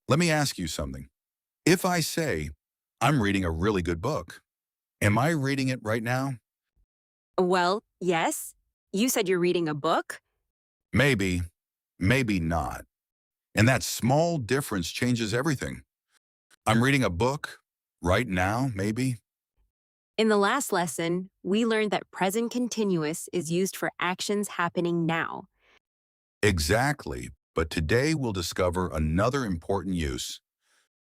Let me ask you something. If I say, I'm reading a really good book, am I reading it right now? Well, yes. You said you're reading a book? Maybe, maybe not. And that small difference changes everything. I'm reading a book right now, maybe. In the last lesson, we learned that present continuous is used for actions happening now. Exactly. But today we'll discover another important use.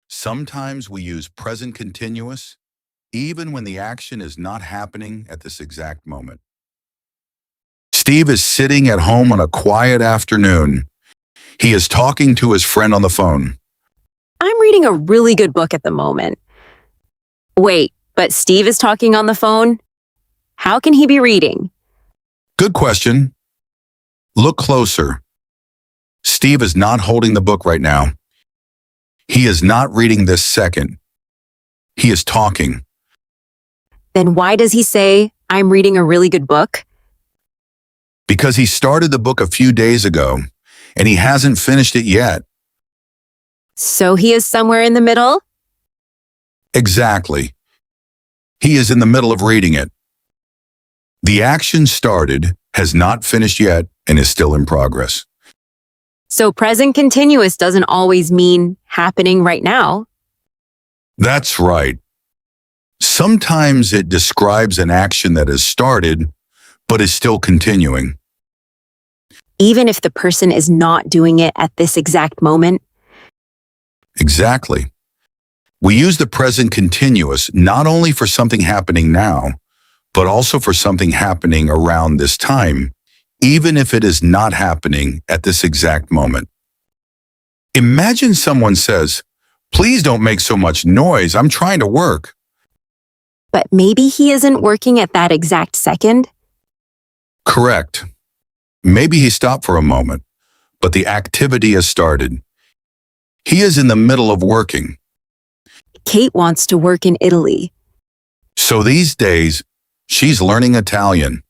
Sometimes we use present continuous even when the action is not happening at this exact moment. Steve is sitting at home on a quiet afternoon. He is talking to his friend on the phone. I'm reading a really good book at the moment. Wait, but Steve is talking on the phone? How can he be reading? Good question. Look closer. Steve is not holding the book right now. He is not reading this second. He is talking. Then why does he say, I'm reading a really good book? Because he started the book a few days ago, and he hasn't finished it yet. So he is somewhere in the middle? Exactly. He is in the middle of reading it. The action started, has not finished yet, and is still in progress. So present continuous doesn't always mean happening right now. That's right. Sometimes it describes an action that has started, but is still continuing. Even if the person is not doing it at this exact moment. Exactly. We use the present continuous not only for something happening now, but also for something happening around this time, even if it is not happening at this exact moment. Imagine someone says, "Please don't make so much noise, I'm trying to work." But maybe he isn't working at that exact second. Correct. Maybe he stopped for a moment, but the activity has started. He is in the middle of working. Kate wants to work in Italy. So these days, she's learning Italian.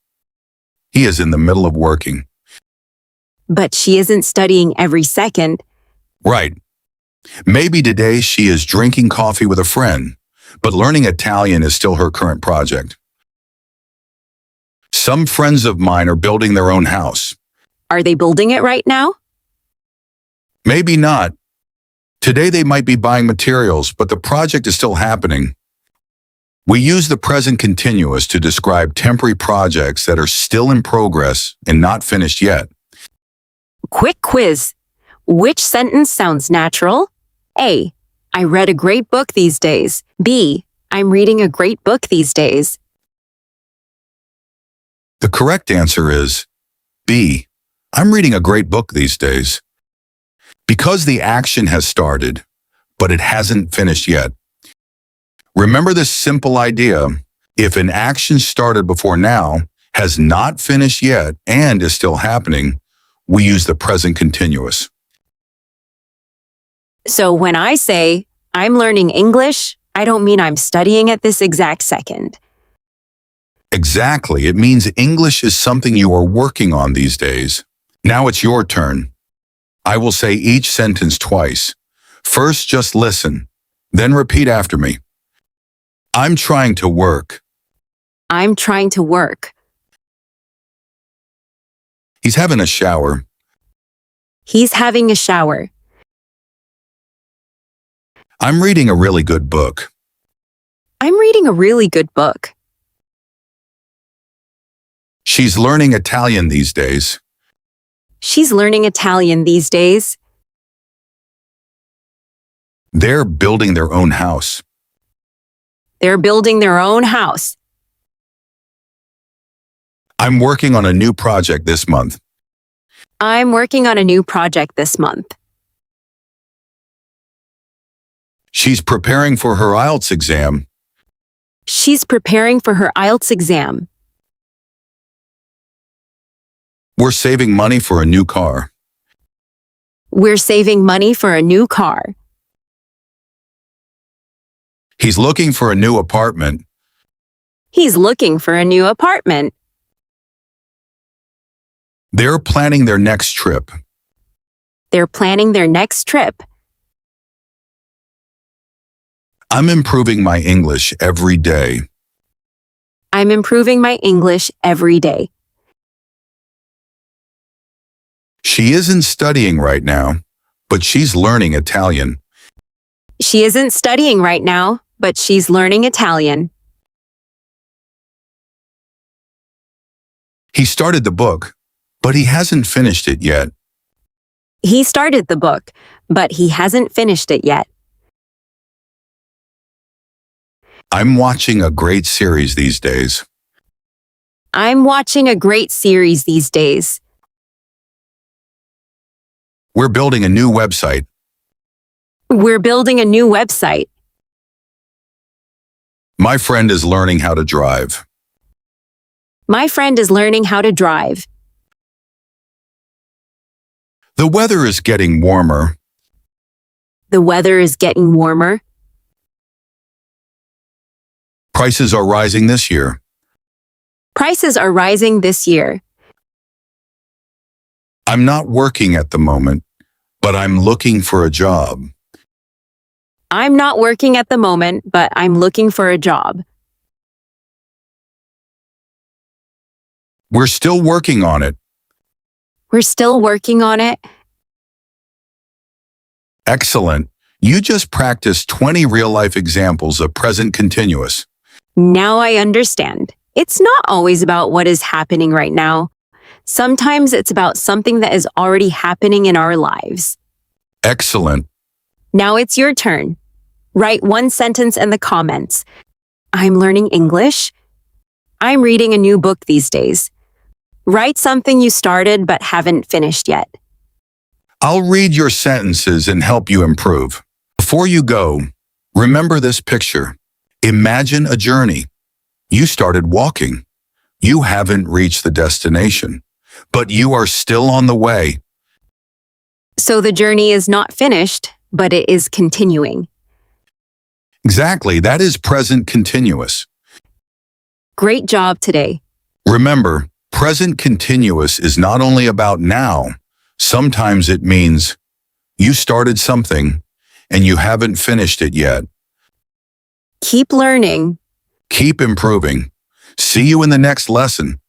He is in the middle of working. But she isn't studying every second. Right. Maybe today she is drinking coffee with a friend, but learning Italian is still her current project. Some friends of mine are building their own house. Are they building it right now? Maybe not. Today they might be buying materials, but the project is still happening. We use the present continuous to describe temporary projects that are still in progress and not finished yet. Quick quiz. Which sentence sounds natural? A. I read a great book these days. B. I'm reading a great book these days. The correct answer is B. I'm reading a great book these days. Because the action has started, but it hasn't finished yet. Remember this simple idea. If an action started before now, has not finished yet, and is still happening, we use the present continuous. So when I say, I'm learning English, I don't mean I'm studying at this exact second. Exactly. It means English is something you are working on these days. Now it's your turn. I will say each sentence twice. First, just listen. Then repeat after me. I'm trying to work. I'm trying to work. He's having a shower. He's having a shower. I'm reading a really good book. I'm reading a really good book. She's learning Italian these days. She's learning Italian these days. They're building their own house. They're building their own house. I'm working on a new project this month. I'm working on a new project this month. She's preparing for her IELTS exam. She's preparing for her IELTS exam. We're saving money for a new car. We're saving money for a new car. He's looking for a new apartment. He's looking for a new apartment. They're planning their next trip. They're planning their next trip. I'm improving my English every day. I'm improving my English every day. She isn't studying right now, but she's learning Italian. She isn't studying right now, but she's learning Italian. He started the book, but he hasn't finished it yet. He started the book, but he hasn't finished it yet. I'm watching a great series these days. I'm watching a great series these days. We're building a new website. We're building a new website. My friend is learning how to drive. My friend is learning how to drive. The weather is getting warmer. The weather is getting warmer. Prices are rising this year. Prices are rising this year. I'm not working at the moment, but I'm looking for a job. I'm not working at the moment, but I'm looking for a job. We're still working on it. We're still working on it. Excellent. You just practiced 20 real-life examples of present continuous. Now I understand. It's not always about what is happening right now. Sometimes it's about something that is already happening in our lives. Excellent. Now it's your turn. Write one sentence in the comments. I'm learning English. I'm reading a new book these days. Write something you started but haven't finished yet. I'll read your sentences and help you improve. Before you go, remember this picture. Imagine a journey. You started walking. You haven't reached the destination, but you are still on the way. So the journey is not finished, but it is continuing. Exactly, that is present continuous. Great job today. Remember, present continuous is not only about now. Sometimes it means you started something and you haven't finished it yet. Keep learning. Keep improving. See you in the next lesson.